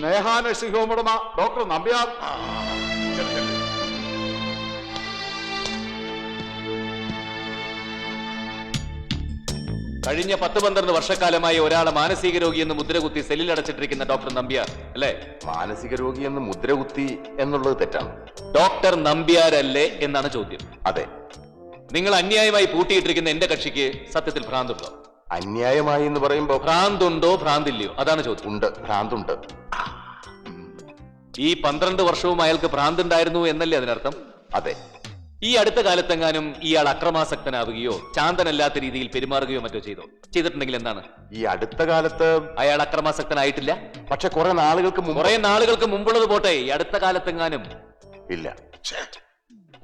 സ്നേഹാനഴ്സിംഗ് home ഉടമ doctor Nambiar. കഴിഞ്ഞ 10-12 വർഷക്കാലമായി ഒരാളെ മാനസിക രോഗിയെന്ന് മുദ്രകുത്തി സെല്ലിൽ അടച്ചിട്ടിരിക്കുന്ന ഡോക്ടർ നമ്പ്യാർ അല്ലേ? മാനസിക രോഗിയെന്ന് മുദ്രകുത്തി എന്നുള്ളത് തെറ്റാണ്. ഡോക്ടർ നമ്പ്യാരല്ലേ എന്നാണ് ചോദ്യം. അതെ. നിങ്ങൾ അന്യായമായി പൂട്ടിയിട്ടിരിക്കുന്ന എന്റെ കക്ഷിക്ക് സത്യത്തിൽ ഭ്രാന്തുണ്ടോ? അന്യായമായി എന്ന് പറയുമ്പോ ഭ്രാന്തുണ്ടോ ഭ്രാന്തില്ലയോ അതാണ് ചോദ്യം. ഉണ്ട്, ഭ്രാന്തുണ്ട്. ഈ 12 വർഷവും അയാൾക്ക് ഭ്രാന്തുണ്ടായിരുന്നു എന്നല്ലേ അതിനർത്ഥം? അതെ. ഈ അടുത്ത കാലത്തെങ്ങാനും ഇയാൾ അക്രമാസക്തനാവുകയോ ശാന്തനല്ലാത്ത രീതിയിൽ പെരുമാറുകയോ മറ്റോ ചെയ്തിട്ടുണ്ടെങ്കിൽ എന്താണ്? ഈ അടുത്ത കാലത്ത് അയാൾ അക്രമാസക്തനായിട്ടില്ല. പക്ഷെ കുറെ നാളുകൾക്ക് മുമ്പുള്ളത് പോട്ടെ, ഈ അടുത്ത കാലത്തെങ്ങാനും ഇല്ല.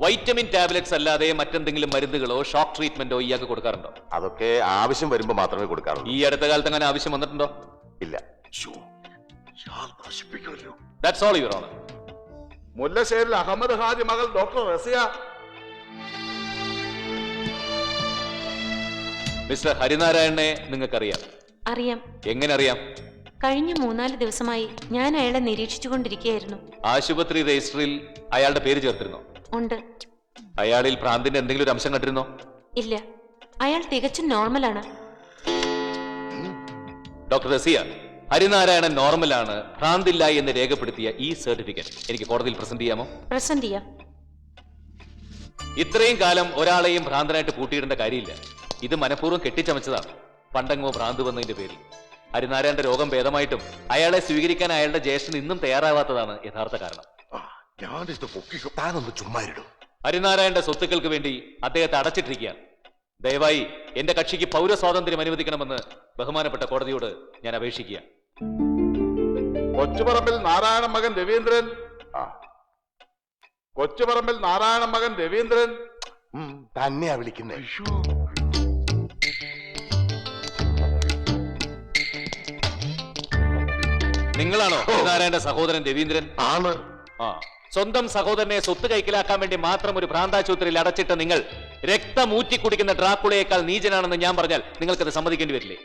വൈറ്റമിൻ ടാബ്ലറ്റ്സ് അല്ലാതെ മറ്റെന്തെങ്കിലും മരുന്നുകളോ ഷോക്ക് ട്രീറ്റ്മെന്റോ ഇയാൾക്ക് കൊടുക്കാറുണ്ടോ? അതൊക്കെ ആവശ്യം വരുമ്പോ മാത്രമേ കൊടുക്കാറുള്ളൂ. ഈ അടുത്ത കാലത്ത് അങ്ങനെ ആവശ്യം വന്നിട്ടുണ്ടോ? ഇല്ല. That's all, Your Honor. Mullasseril Ahmed Haji മകൾ ഡോക്ടർ റസിയ. മിസ്റ്റർ ഹരിനാരായണനെ നിങ്ങൾക്കറിയാം? അറിയാം. എങ്ങനെ അറിയാം? കഴിഞ്ഞ 3-4 ദിവസമായി ഞാൻ അയാളെ നിരീക്ഷിച്ചുകൊണ്ടിരിക്കുകയായിരുന്നു. ആശുപത്രി രജിസ്റ്ററിൽ അയാളുടെ പേര് ചേർത്തിരുന്നോ? ഉണ്ട്. അയാളിൽ ഭ്രാന്തിന്റെ എന്തെങ്കിലും ഒരു അംശം കണ്ടിരുന്നോ? ഇല്ല, അയാൾ തികച്ചും നോർമലാണ്. ഡോക്ടർ റസിയ, ഹരിനാരായണൻ നോർമലാണ്, ഭ്രാന്തില്ല എന്ന് രേഖപ്പെടുത്തിയ ഈ സർട്ടിഫിക്കറ്റ് എനിക്ക് കോടതിയിൽ പ്രസന്റ് ചെയ്യാമോ? പ്രസന്റ് ചെയ്യാം. ഇത്രയും കാലം ഒരാളെയും ഭ്രാന്തനായിട്ട് പൂട്ടിയിടേണ്ട കാര്യമില്ല. ഇത് മനഃപൂർവ്വം കെട്ടിച്ചമച്ചതാണ്. പണ്ടെങ്ങോ ഭ്രാന്ത് വന്നതിന്റെ പേരിൽ. ഹരിനാരായണന്റെ രോഗം ഭേദമായിട്ടും അയാളെ സ്വീകരിക്കാൻ അയാളുടെ ജ്യേഷ്ഠൻ ഇന്നും തയ്യാറാവാത്തതാണ് യഥാർത്ഥ കാരണം. ഹരിനാരായണന്റെ സ്വത്തുക്കൾക്ക് വേണ്ടി അദ്ദേഹത്തെ അടച്ചിട്ടിരിക്കുകയാണ്. ദയവായി എന്റെ കക്ഷിക്ക് പൗരസ്വാതന്ത്ര്യം അനുവദിക്കണമെന്ന് ബഹുമാനപ്പെട്ട കോടതിയോട് ഞാൻ അപേക്ഷിക്കുക. കൊച്ചുപറമ്പിൽ നാരായണൻ മകൻ രവീന്ദ്രൻ. കൊച്ചുപറമ്പിൽ നാരായണൻ മകൻ രവീന്ദ്രൻ തന്നെയാ വിളിക്കുന്നത്. നിങ്ങളാണോ ഹരിനാരായണന്റെ സഹോദരൻ രവീന്ദ്രൻ? ആണ്. സ്വന്തം സഹോദരനെ സ്വത്ത് കൈക്കലാക്കാൻ വേണ്ടി മാത്രം ഒരു ഭ്രാന്താശുപത്രിയിൽ അടച്ചിട്ട് നിങ്ങൾ രക്തമൂറ്റി കുടിക്കുന്ന ഡ്രാക്കുളയേക്കാൾ നീചനാണെന്ന് ഞാൻ പറഞ്ഞാൽ നിങ്ങൾക്കത് സമ്മതിക്കേണ്ടി വരില്ലേ?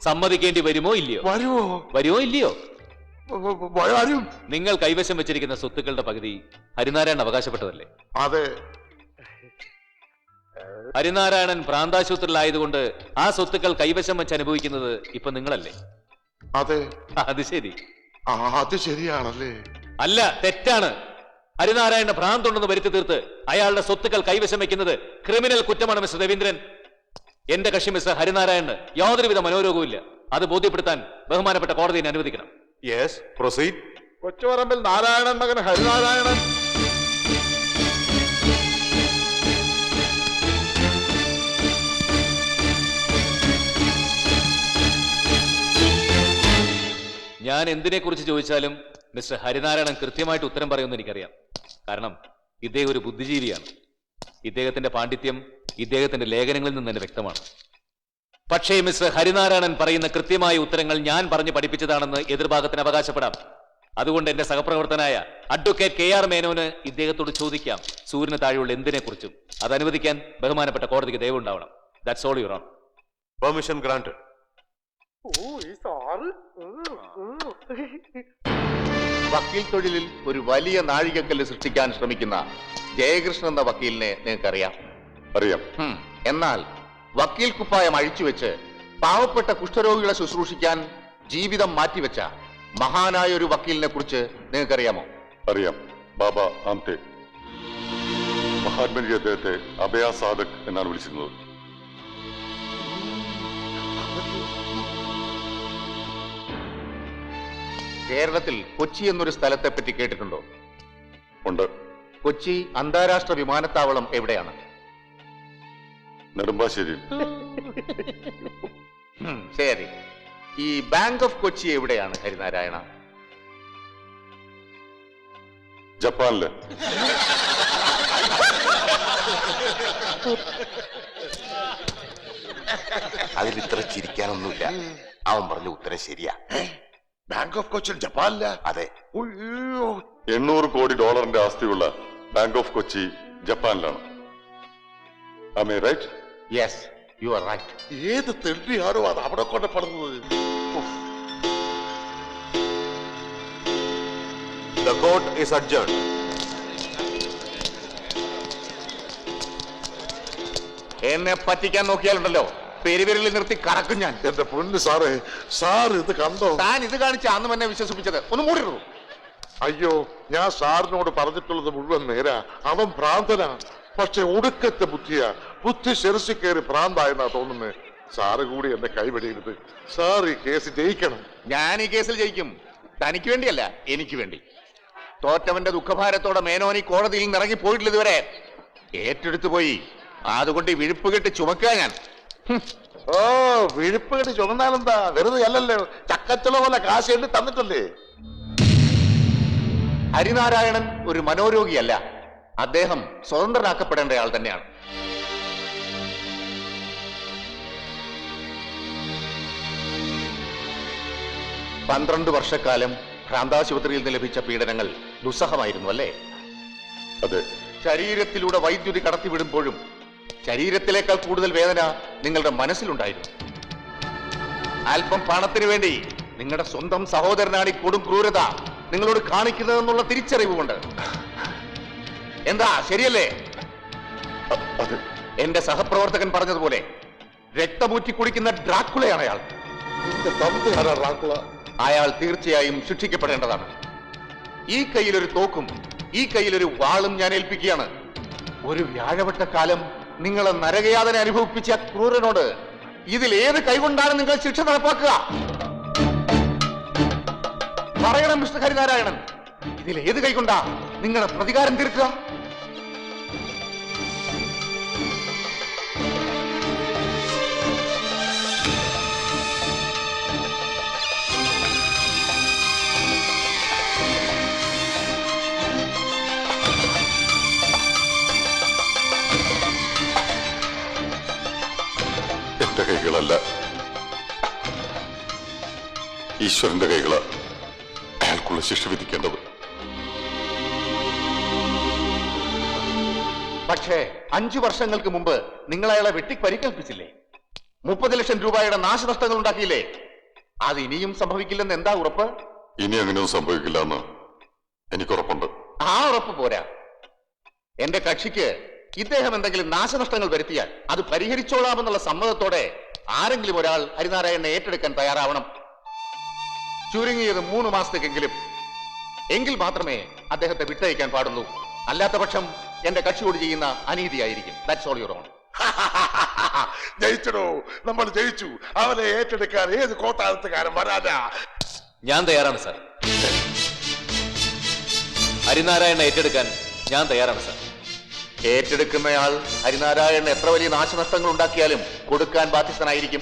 സമ്മതിക്കേണ്ടി വരുമോ ഇല്ലയോ? വരുമോ ഇല്ലയോ? നിങ്ങൾ കൈവശം വെച്ചിരിക്കുന്ന സ്വത്തുക്കളുടെ പകുതി ഹരിനാരായണൻ അവകാശപ്പെട്ടതല്ലേ? അതെ. ഹരിനാരായണൻ ഭ്രാന്താശുപത്രിയിലായതുകൊണ്ട് ആ സ്വത്തുക്കൾ കൈവശം വെച്ച് അനുഭവിക്കുന്നത് ഇപ്പൊ നിങ്ങളല്ലേ? അതെ. അത് ശരി. അത് ശരിയാണല്ലേ? അല്ല, തെറ്റാണ്. ഹരിനാരായണന്റെ ഭ്രാന്തുണ്ടെന്ന് വരുത്തി തീർത്ത് അയാളുടെ സ്വത്തുക്കൾ കൈവശം വെക്കുന്നത് ക്രിമിനൽ കുറ്റമാണ് മിസ്റ്റർ രവീന്ദ്രൻ. എന്റെ കക്ഷി മിസ്റ്റർ ഹരിനാരായണന് യാതൊരുവിധ മനോരോഗവുമില്ല. അത് ബോധ്യപ്പെടുത്താൻ ബഹുമാനപ്പെട്ട കോടതിയെ അനുവദിക്കണം. Yes, proceed. കൊച്ചുപറമ്പിൽ നാരായണൻ മകൻ ഹരിനാരായണൻ. ഞാൻ എന്തിനെ കുറിച്ച് ചോദിച്ചാലും മിസ്റ്റർ ഹരിനാരായണൻ കൃത്യമായിട്ട് ഉത്തരം പറയുമെന്ന് എനിക്കറിയാം. കാരണം ഇദ്ദേഹം ഒരു ബുദ്ധിജീവിയാണ്. ഇദ്ദേഹത്തിന്റെ പാണ്ഡിത്യം ഇദ്ദേഹത്തിന്റെ ലേഖനങ്ങളിൽ നിന്ന് തന്നെ വ്യക്തമാണ്. പക്ഷേ മിസ്റ്റർ ഹരിനാരായണൻ പറയുന്ന കൃത്യമായ ഉത്തരങ്ങൾ ഞാൻ പറഞ്ഞു പഠിപ്പിച്ചതാണെന്ന് എതിർഭാഗത്തിന് അവകാശപ്പെടാം. അതുകൊണ്ട് എന്റെ സഹപ്രവർത്തനായ അഡ്വക്കേറ്റ് KR മേനോന് ഇദ്ദേഹത്തോട് ചോദിക്കാം സൂര്യന് താഴെയുള്ള എന്തിനെ കുറിച്ചും. അത് അനുവദിക്കാൻ ബഹുമാനപ്പെട്ട കോടതിക്ക് ദയവുണ്ടാവണം. That's all your honour. Permission granted. വക്കീൽ തൊഴിലിൽ ഒരു വലിയ നാഴികക്കല്ല് സൃഷ്ടിക്കാൻ ശ്രമിക്കുന്ന ജയകൃഷ്ണൻ എന്ന വക്കീലിനെ നിങ്ങൾക്കറിയാം? അറിയാം. എന്നാൽ വക്കീൽ കുപ്പായം അഴിച്ചുവെച്ച് പാവപ്പെട്ട കുഷ്ഠരോഗികളെ ശുശ്രൂഷിക്കാൻ ജീവിതം മാറ്റിവെച്ച മഹാനായ ഒരു വക്കീലിനെ കുറിച്ച് നിങ്ങൾക്കറിയാമോ? അറിയാം. ബാബ ആംതെ. മഹാത്മജി അദ്ദേഹത്തെ അഭയ സാധക് എന്നാണ് വിളിച്ചിരുന്നത്. കേരളത്തിൽ കൊച്ചി എന്നൊരു സ്ഥലത്തെ പറ്റി കേട്ടിട്ടുണ്ടോ? ഉണ്ട്. കൊച്ചി അന്താരാഷ്ട്ര വിമാനത്താവളം എവിടെയാണ്? നെടുമ്പാശ്ശേരി. ശരി. ഈ ബാങ്ക് ഓഫ് കൊച്ചി എവിടെയാണ് ഹരിനാരായണ? ജപ്പാനില്. അതിൽ ഇത്ര ചിരിക്കാനൊന്നുമില്ല. അവൻ പറഞ്ഞ ഉത്തരം ശരിയാ. ബാങ്ക് ഓഫ് കൊച്ചി ജപ്പാനില്ല. അതെ. 800 കോടി ഡോളറിന്റെ ആസ്തിയുള്ള ബാങ്ക് ഓഫ് കൊച്ചി ജപ്പാനിലാണ്. Am I right? Yes, you are right. ഏത് തെണ്ടിയാണോ അത് അവിടെ കൊണ്ട് പറഞ്ഞത്? The court is adjourned. എന്നെ പറ്റിക്കാൻ നോക്കിയാലുണ്ടല്ലോ പെരുവിരലിൽ നിർത്തി കറക്കും ഞാൻ. എന്റെ പൊന്ന് സാറേ, സാർ ഇത് കണ്ടോ? താൻ ഇത് കാണിച്ച് അന്ന് എന്നെ വിശ്വസിപ്പിച്ചത് ഒന്ന് മൂടിയിരുന്നു. അയ്യോ, ഞാൻ സാറിനോട് പറഞ്ഞിട്ടുള്ളത് മുഴുവൻ നേരാ. അവൻ ഭ്രാന്തനാ, പക്ഷെ ഒടുക്കത്തെ ബുദ്ധിയാ. ബുദ്ധി ശിരസിൽ കയറി ഭ്രാന്തായെന്നാ തോന്നുന്നത്. സാറ് കൂടി എന്നെ കൈവെടിയരുത്. സാർ ഈ കേസ് ജയിക്കണം. ഞാൻ ഈ കേസിൽ ജയിക്കും. തനിക്ക് വേണ്ടിയല്ല, എനിക്ക് വേണ്ടി. തോറ്റവന്റെ ദുഃഖഭാരത്തോടെ മേനോനി കോടതിയിൽ നിന്ന് ഇറങ്ങി പോയിട്ടില്ല ഇതുവരെ. ഏറ്റെടുത്തു പോയി. അതുകൊണ്ട് ഈ വിഴുപ്പ് കെട്ടി ചുമക്കുക ഞാൻ. ഓ, വിഴുപ്പ് കെട്ടി ചുമന്നാലെന്താ? വെറുതെ അല്ലല്ലോ, ചക്കച്ചുള പോലെ കാശ് എണ്ണി തന്നിട്ടല്ലേ. ഹരിനാരായണൻ ഒരു മനോരോഗിയല്ല. അദ്ദേഹം സ്വതന്ത്രനാക്കപ്പെടേണ്ട ആൾ തന്നെയാണ്. പന്ത്രണ്ട് വർഷക്കാലം ഭ്രാന്താശുപത്രിയിൽ നിന്ന് ലഭിച്ച പീഡനങ്ങൾ ദുസ്സഹമായിരുന്നു അല്ലേ? അതെ. ശരീരത്തിലൂടെ വൈദ്യുതി കടത്തിവിടുമ്പോഴും ശരീരത്തിലേക്കാൾ കൂടുതൽ വേദന നിങ്ങളുടെ മനസ്സിലുണ്ടായിരുന്നു. അല്പം പണത്തിനു വേണ്ടി നിങ്ങളുടെ സ്വന്തം സഹോദരനാണ് ഈ കൊടും ക്രൂരത നിങ്ങളോട് കാണിക്കുന്നതെന്നുള്ള തിരിച്ചറിവുകൊണ്ട്. എന്താ ശരിയല്ലേ? അതെ. എന്റെ സഹപ്രവർത്തകൻ പറഞ്ഞതുപോലെ രക്തമൂറ്റി കുടിക്കുന്ന ഡ്രാക്കുളയാണ് അയാൾ. അയാൾ തീർച്ചയായും ശിക്ഷിക്കപ്പെടേണ്ടതാണ്. ഈ കയ്യിലൊരു തോക്കും ഈ കയ്യിലൊരു വാളും ഞാൻ ഏൽപ്പിക്കുകയാണ്. ഒരു വ്യാഴവട്ടക്കാലം നിങ്ങളെ നരകയാതന അനുഭവിപ്പിച്ച ക്രൂരനോട് ഇതിൽ ഏത് കൈകൊണ്ടാണ് നിങ്ങൾ ശിക്ഷ നടപ്പാക്കുക? പറയണം മിസ്റ്റർ ഹരിനാരായണൻ, ഇതിൽ ഏത് കൈകൊണ്ടാ നിങ്ങളെ പ്രതികാരം തീർക്കുക? എന്റെ കൈകളല്ല, ഈശ്വരന്റെ കൈകളാ അയാൾക്കുള്ള ശിക്ഷ വിധിക്കേണ്ടത്. പക്ഷേ 5 വർഷങ്ങൾക്ക് മുമ്പ് നിങ്ങൾ അയാളെ വെട്ടി പരിക്കേൽപ്പിച്ചില്ലേ? 30 ലക്ഷം രൂപയുടെ നാശനഷ്ടങ്ങൾ ഉണ്ടാക്കിയില്ലേ? അത് ഇനിയും സംഭവിക്കില്ലെന്ന് എന്താ ഉറപ്പ്? ഇനി അങ്ങനെയൊന്നും സംഭവിക്കില്ല എന്ന് എനിക്ക് ഉറപ്പുണ്ട്. ആ ഉറപ്പ് പോരാ. എന്റെ കക്ഷിക്ക് ഇദ്ദേഹം എന്തെങ്കിലും നാശനഷ്ടങ്ങൾ വരുത്തിയാൽ അത് പരിഹരിച്ചോളാമെന്നുള്ള സമ്മതത്തോടെ ആരെങ്കിലും ഒരാൾ ഹരിനാരായണനെ ഏറ്റെടുക്കാൻ തയ്യാറാവണം. ചുരുങ്ങിയത് 3 മാസത്തേക്കെങ്കിലും. എങ്കിൽ മാത്രമേ അദ്ദേഹത്തെ വിട്ടയക്കാൻ പാടുള്ളൂ. അല്ലാത്ത പക്ഷം എന്റെ കക്ഷിയോട് ചെയ്യുന്ന അനീതിയായിരിക്കും. That's all your honour. ജയിച്ചടോ, നമ്മൾ ജയിച്ചു. അവനെ ഏറ്റെടുക്കാൻ ഏത് കോട്ടാലത്തുകാരൻ വരാനാ? ഞാൻ തയ്യാറാണ് സാർ. ഹരിനാരായണനെ ഏറ്റെടുക്കാൻ ഞാൻ തയ്യാറാണ് സാർ. ഏറ്റെടുക്കുന്നയാൾ ഹരിനാരായണൻ എത്ര വലിയ നാശനഷ്ടങ്ങൾ ഉണ്ടാക്കിയാലും കൊടുക്കാൻ ബാധ്യസ്ഥനായിരിക്കും.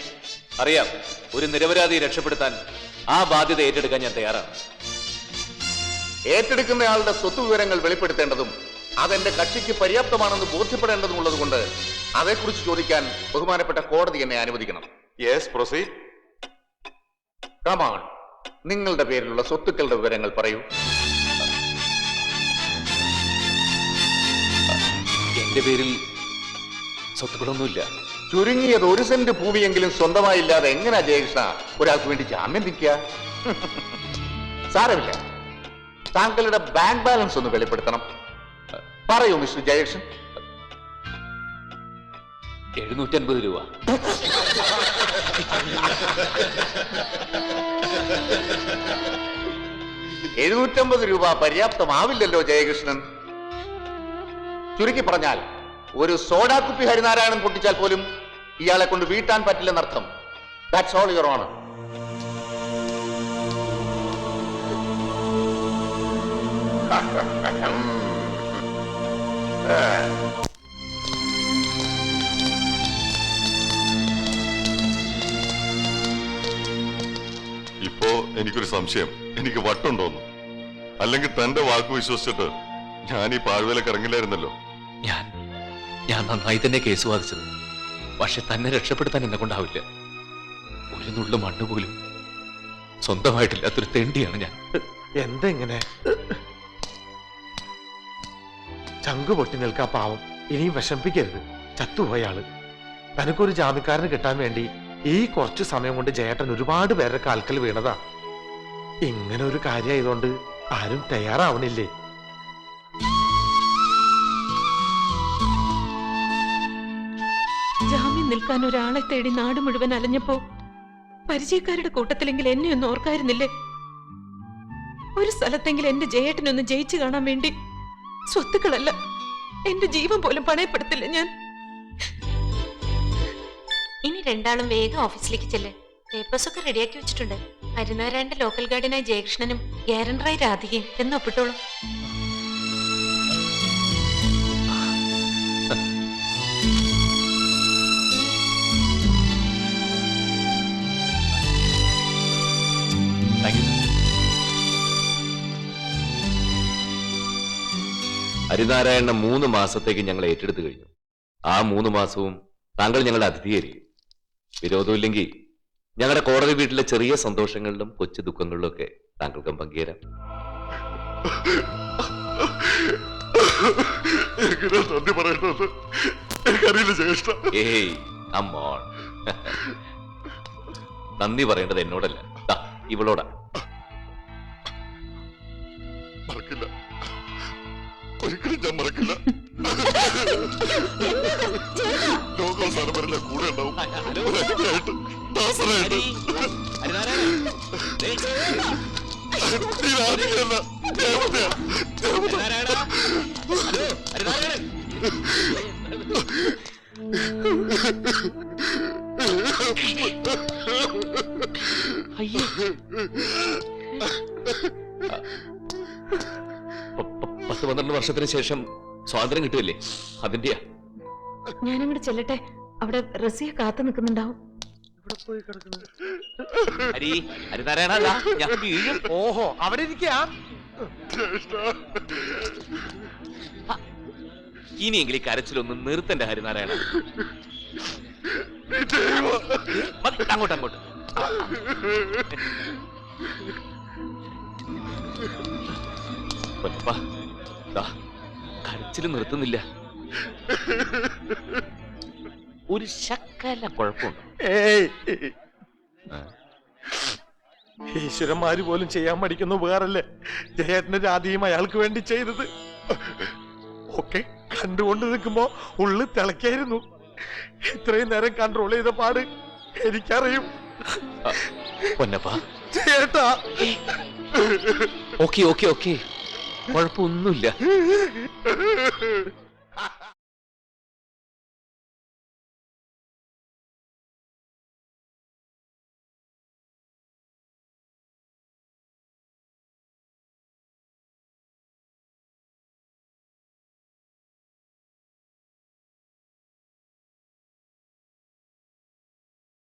അറിയാം, ഒരു നിരപരാധിയെ രക്ഷപ്പെടുത്താൻ ആ ബാധ്യത ഏറ്റെടുക്കാൻ ഞാൻ തയ്യാറാണ്. ഏറ്റെടുക്കുന്നയാളുടെ സ്വത്ത് വിവരങ്ങൾ വെളിപ്പെടുത്തേണ്ടതും അതെന്റെ കക്ഷിക്ക് പര്യാപ്തമാണെന്ന് ബോധ്യപ്പെടേണ്ടതുമുള്ളത് കൊണ്ട് അതേക്കുറിച്ച് ചോദിക്കാൻ ബഹുമാനപ്പെട്ട കോടതി എന്നെ അനുവദിക്കണം. Yes, proceed. Come on. നിങ്ങളുടെ പേരിലുള്ള സ്വത്തുക്കളുടെ വിവരങ്ങൾ പറയൂ. എന്റെ പേരിൽ സ്വത്തുക്കളൊന്നുമില്ല. ചുരുങ്ങിയത് 1 സെന്റ് ഭൂമിയെങ്കിലും സ്വന്തമായില്ലാതെ എങ്ങനെയാ ജയകൃഷ്ണ ഒരാൾക്ക് വേണ്ടി ജാമ്യം നിൽക്കുക? സാരമില്ല, താങ്കളുടെ ബാങ്ക് ബാലൻസ് ഒന്ന് വെളിപ്പെടുത്തണം. പറയൂ മിസ്റ്റർ ജയകൃഷ്ണൻ. 750 രൂപ. രൂപ പര്യാപ്തമാവില്ലല്ലോ ജയകൃഷ്ണൻ. ചുരുക്കി പറഞ്ഞാൽ ഒരു സോഡാ കുപ്പി ഹരിനാരായണൻ പൊട്ടിച്ചാൽ പോലും ഇയാളെ കൊണ്ട് വീട്ടാൻ പറ്റില്ലെന്നർത്ഥം. That's all your honour. ഇപ്പോ എനിക്കൊരു സംശയം. എനിക്ക് വട്ടുണ്ടോന്ന്? അല്ലെങ്കിൽ തന്റെ വാക്ക് വിശ്വസിച്ചിട്ട് ഞാൻ ഈ പാഴ്വേലക്ക് ഇറങ്ങില്ലായിരുന്നല്ലോ. ഞാൻ നന്നായി തന്നെ കേസ് വാദിച്ചത്. പക്ഷെ തന്നെ രക്ഷപ്പെടുത്താൻ എന്നെ കൊണ്ടാവില്ല. ഒരു നുള്ളു മണ്ണ് പോലും സ്വന്തമായിട്ടില്ലാത്തൊരു തെണ്ടിയാണ് ഞാൻ. എന്തെങ്ങനെ ചങ്കു പൊട്ടി നിൽക്കാ പാവം. ഇനിയും വിഷമിപ്പിക്കരുത്. ചത്തുപോയാള്. തനിക്കൊരു ജാമ്യക്കാരന് കിട്ടാൻ വേണ്ടി ഈ കുറച്ചു സമയം കൊണ്ട് ജയേട്ടൻ ഒരുപാട് പേരുടെ കാൽക്കൽ വീണതാ. ഇങ്ങനെ ഒരു കാര്യമായതുകൊണ്ട് ആരും തയ്യാറാവണില്ലേ? ജാമ്യം നിൽക്കാൻ ഒരാളെ തേടി നാട് മുഴുവൻ അലഞ്ഞപ്പോ പരിചയക്കാരുടെ കൂട്ടത്തിലെങ്കിൽ എന്നെ ഒന്ന് ഓർക്കായിരുന്നില്ലേ? ഒരു സ്ഥലത്തെങ്കിലും എന്റെ ജയേട്ടനൊന്ന് ജയിച്ചു കാണാൻ വേണ്ടി സ്വത്തുക്കളല്ല, എന്റെ ജീവൻ പോലും പണയപ്പെടുത്തില്ല ഞാൻ. ഇനി രണ്ടാളും വേഗം ഓഫീസിലേക്ക് ചെല്ല്. പേപ്പേഴ്സ് ഒക്കെ റെഡിയാക്കി വെച്ചിട്ടുണ്ട്. ഹരിനാരായണന്റെ ലോക്കൽ ഗാർഡിനായി ജയകൃഷ്ണനും ഗ്യാരണ്ടറായി രാധികയും എന്ന് ഒപ്പിട്ടോളൂ. Thank you. ഹരിനാരായണ 3 മാസത്തേക്ക് ഞങ്ങൾ ഏറ്റെടുത്തു കഴിഞ്ഞു. ആ 3 മാസവും താങ്കൾ ഞങ്ങളുടെ അതിഥിയായിരിക്കും. വിരോധമില്ലെങ്കിൽ ഞങ്ങളുടെ കോടതി വീട്ടിലെ ചെറിയ സന്തോഷങ്ങളിലും കൊച്ചു ദുഃഖങ്ങളിലും ഒക്കെ താങ്കൾക്കും പങ്കുചേരാം. എങ്ങനെയാ നന്ദി പറയണത് എനിക്കറിയില്ല ജ്യേഷ്ഠ. ഏയ് അമ്മോൺ, നന്ദി പറയേണ്ടത് എന്നോടല്ല, ദാ ഇവളോടാ. മറക്കില്ല, ഒരിക്കലും ഞാൻ മറക്കില്ല. ലോകാവസാനം വരെ ഞാൻ കൂടെ ഉണ്ടാവും. ഒരടിമയായിട്ട്, ദാസനായിട്ട്. നീ രാധികയല്ല, ദേവതയാ, ദേവത. അയ്യോ, 10-12 വർഷത്തിന് ശേഷം സ്വാതന്ത്ര്യം കിട്ടുമല്ലേ, അതിന്റെയാ. ഞാനങ്ങോട്ട് ചെല്ലട്ടെ, അവിടെ റസിയ കാത്തു നിൽക്കുന്നുണ്ടാവും. ഹരിനാരായണ, ഞാൻ വീഴും. ഓഹോ, അവിടെ ഇരിക്കാം. ഇനിയെങ്കിലും ഈ കരച്ചിലൊന്നും നിർത്തണ്ട ഹരിനാരായണ. അങ്ങോട്ട് അങ്ങോട്ട്. കരച്ചില് നിർത്തുന്നില്ല. ഒരു ശക്കല കുഴപ്പമുണ്ട്. ഏയ്, ഈശ്വരന്മാര് പോലും ചെയ്യാൻ മടിക്കുന്ന ഉപകാരല്ലേ ജയേട്ടന് രാധിയും അയാൾക്ക് വേണ്ടി ചെയ്തത്. ഒക്കെ കണ്ടുകൊണ്ട് നിൽക്കുമ്പോ ഉള്ളു തിളക്കായിരുന്നു. ഇത്രയും നേരം കൺട്രോൾ ചെയ്ത പാട് എനിക്കറിയും. പൊന്നപ്പാ, ചേട്ടാ. ഓക്കെ ഓക്കെ ഓക്കെ, കുഴപ്പമൊന്നുമില്ല.